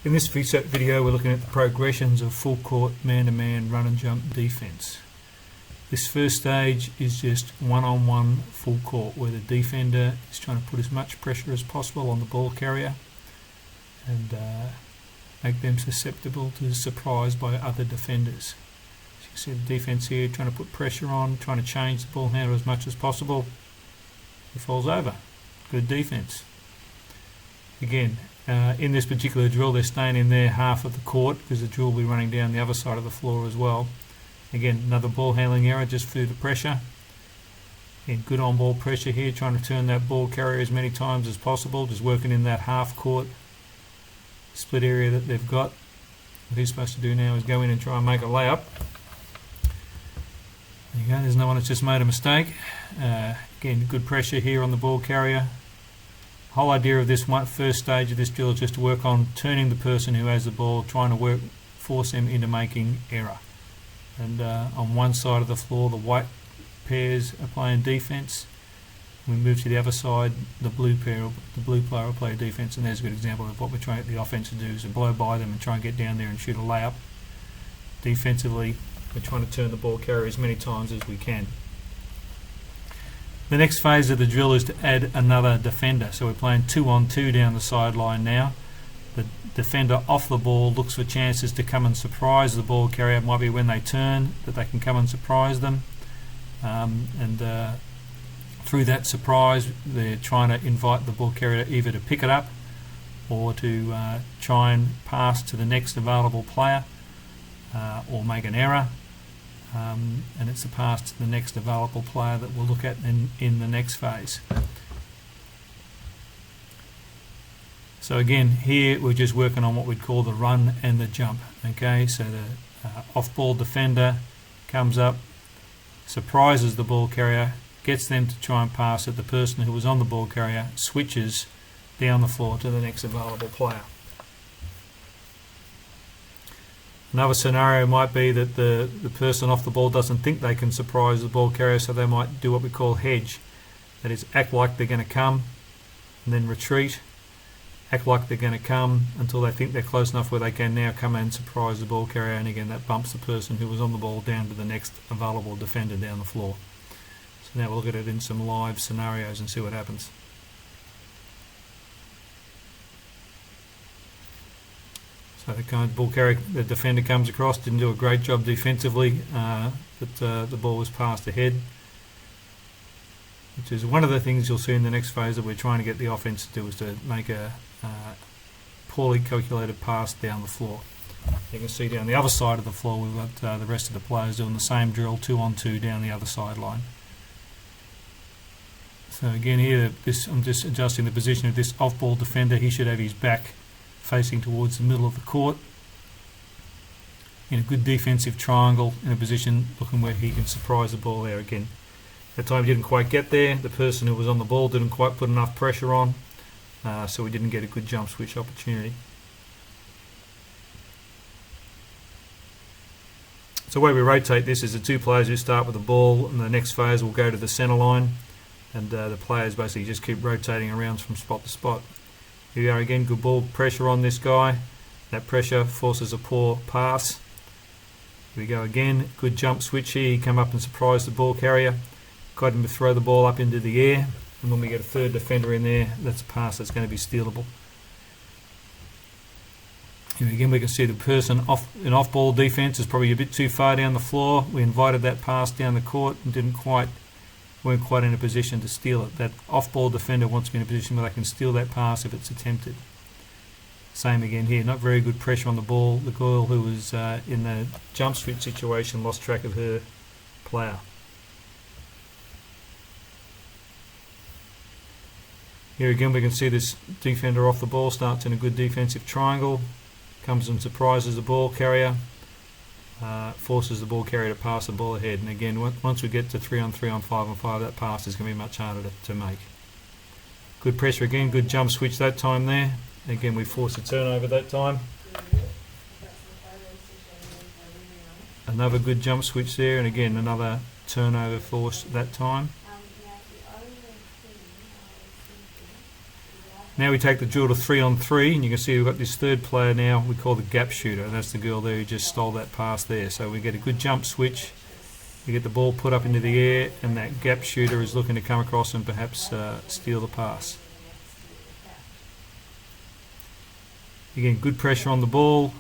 In this video we're looking at the progressions of full court man-to-man run and jump defence. This first stage is just one-on-one full court where the defender is trying to put as much pressure as possible on the ball carrier and make them susceptible to surprise by other defenders. As you can see the defence here trying to put pressure on, trying to change the ball handler as much as possible. He falls over. Good defence. Again, in this particular drill they're staying in their half of the court because the drill will be running down the other side of the floor as well. Again, another ball handling error just through the pressure. Again, good on ball pressure here, trying to turn that ball carrier as many times as possible, just working in that half court split area that they've got. What he's supposed to do now is go in and try and make a layup. There you go, there's no one that's just made a mistake. Again, good pressure here on the ball carrier. The whole idea of this first stage of this drill is just to work on turning the person who has the ball, trying to force them into making error. And on one side of the floor the white pairs are playing defence. We move to the other side, the blue player will play defence, and there's a good example of what we're trying to get the offence to do, is to blow by them and try and get down there and shoot a layup. Defensively, we're trying to turn the ball carrier as many times as we can. The next phase of the drill is to add another defender. So we're playing 2-on-2 down the sideline now. The defender off the ball looks for chances to come and surprise the ball carrier. It might be when they turn that they can come and surprise them. Through that surprise they're trying to invite the ball carrier either to pick it up or to try and pass to the next available player or make an error. And it's a pass to the next available player that we'll look at in the next phase. So again, here we're just working on what we'd call the run and the jump. Okay, so the off-ball defender comes up, surprises the ball carrier, gets them to try and pass it. The person who was on the ball carrier switches down the floor to the next available player. Another scenario might be that the person off the ball doesn't think they can surprise the ball carrier, so they might do what we call hedge. That is, act like they're going to come and then retreat, act like they're going to come until they think they're close enough where they can now come and surprise the ball carrier, and again that bumps the person who was on the ball down to the next available defender down the floor. So now we'll look at it in some live scenarios and see what happens. So the defender comes across, didn't do a great job defensively, but the ball was passed ahead, which is one of the things you'll see in the next phase that we're trying to get the offense to do, is to make a poorly calculated pass down the floor. You can see down the other side of the floor we've got the rest of the players doing the same drill, 2-on-2 down the other sideline. So again here, I'm just adjusting the position of this off-ball defender. He should have his back facing towards the middle of the court in a good defensive triangle, in a position looking where he can surprise the ball there. Again, that time he didn't quite get there. The person who was on the ball didn't quite put enough pressure on, so we didn't get a good jump switch opportunity. So the way we rotate this is the two players who start with the ball, and the next phase will go to the centre line, and the players basically just keep rotating around from spot to spot. Here we are again, good ball pressure on this guy. That pressure forces a poor pass. Here we go again, good jump switch here. He come up and surprised the ball carrier, got him to throw the ball up into the air, and when we get a third defender in there, that's a pass that's going to be stealable. Here again we can see the person in off-ball defence is probably a bit too far down the floor. We invited that pass down the court and weren't quite in a position to steal it. That off-ball defender wants to be in a position where they can steal that pass if it's attempted. Same again here, not very good pressure on the ball. The girl who was in the jump switch situation lost track of her player. Here again we can see this defender off the ball starts in a good defensive triangle, comes and surprises the ball carrier, forces the ball carrier to pass the ball ahead, and again once we get to 3-on-3, on 5-on-5, that pass is going to be much harder to make. Good pressure again, good jump switch that time there. Again we force a turnover that time. Another good jump switch there, and again another turnover force that time. Now we take the drill to 3 on 3, and you can see we've got this third player now we call the gap shooter, and that's the girl there who just stole that pass there. So we get a good jump switch, we get the ball put up into the air, and that gap shooter is looking to come across and perhaps steal the pass. Again, good pressure on the ball,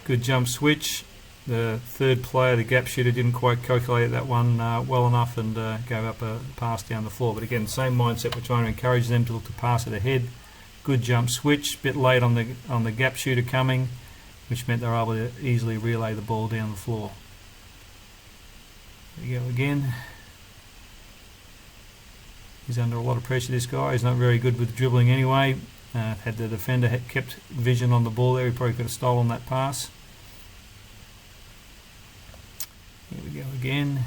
good jump switch. The third player, the gap shooter, didn't quite calculate that one well enough and gave up a pass down the floor. But again, same mindset. We're trying to encourage them to look to pass it ahead. Good jump switch. Bit late on the gap shooter coming, which meant they were able to easily relay the ball down the floor. There we go again. He's under a lot of pressure, this guy. He's not very good with dribbling anyway. Had the defender kept vision on the ball there, he probably could have stolen that pass. Here we go again.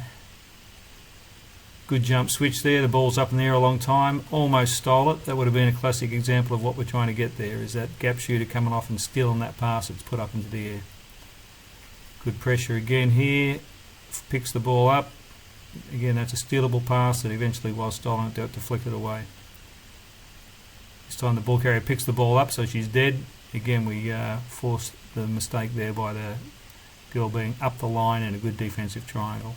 Good jump switch there. The ball's up in the air a long time. Almost stole it. That would have been a classic example of what we're trying to get there, is that gap shooter coming off and stealing that pass that's put up into the air. Good pressure again here. Picks the ball up. Again, that's a stealable pass that eventually was stolen. It deflected away. This time the ball carrier picks the ball up, so she's dead. Again, we forced the mistake there by the girl being up the line in a good defensive triangle.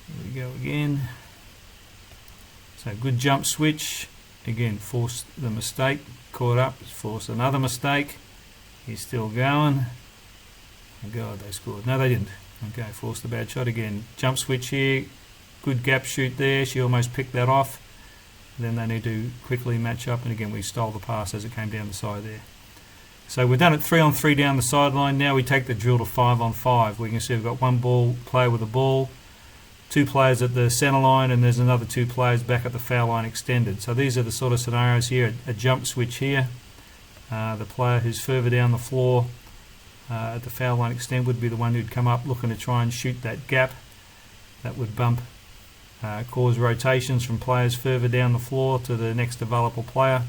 Here we go again. So good jump switch. Again, forced the mistake. Caught up, forced another mistake. He's still going. Oh God, they scored. No, they didn't. Okay, forced the bad shot again. Jump switch here. Good gap shoot there. She almost picked that off. Then they need to quickly match up, and again we stole the pass as it came down the side there. So we're done at 3 on 3 down the sideline. Now we take the drill to 5 on 5. We can see we've got one player with a ball, 2 players at the centre line, and there's another 2 players back at the foul line extended. So these are the sort of scenarios here. A jump switch here. The player who's further down the floor at the foul line extend would be the one who'd come up looking to try and shoot that gap. That would cause rotations from players further down the floor to the next available player.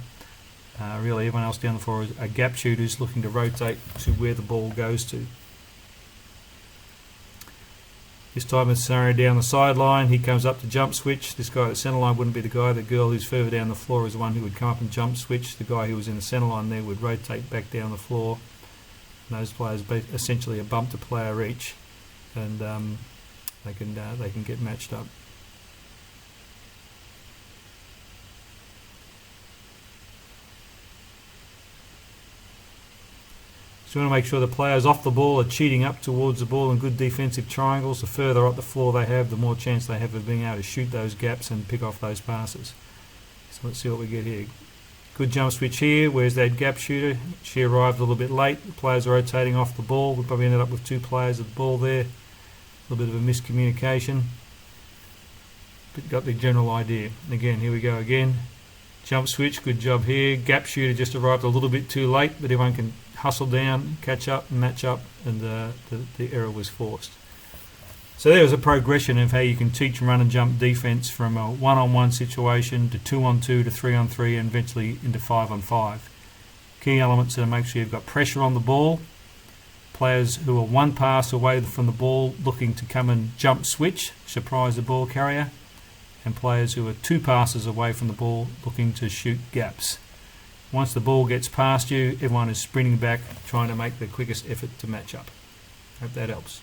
Really everyone else down the floor is a gap shooter who's looking to rotate to where the ball goes to. This time it's scenario down the sideline. He comes up to jump switch. This guy at the centre line wouldn't be the guy. The girl who's further down the floor is the one who would come up and jump switch. The guy who was in the centre line there would rotate back down the floor. And those players essentially a bump to player each, and they can get matched up. So we want to make sure the players off the ball are cheating up towards the ball in good defensive triangles. The further up the floor they have, the more chance they have of being able to shoot those gaps and pick off those passes. So let's see what we get here. Good jump switch here. Where's that gap shooter? She arrived a little bit late. The players are rotating off the ball. We probably ended up with 2 players at the ball there. A little bit of a miscommunication. But got the general idea. Again, here we go again. Jump switch, good job here. Gap shooter just arrived a little bit too late, but everyone can hustle down, catch up, match up, and the error was forced. So there was a progression of how you can teach run and jump defence from a 1-on-1 situation to 2-on-2 to 3-on-3 and eventually into 5-on-5. Key elements are to make sure you've got pressure on the ball, players who are 1 pass away from the ball looking to come and jump switch, surprise the ball carrier, and players who are 2 passes away from the ball looking to shoot gaps. Once the ball gets past you, everyone is sprinting back, trying to make the quickest effort to match up. Hope that helps.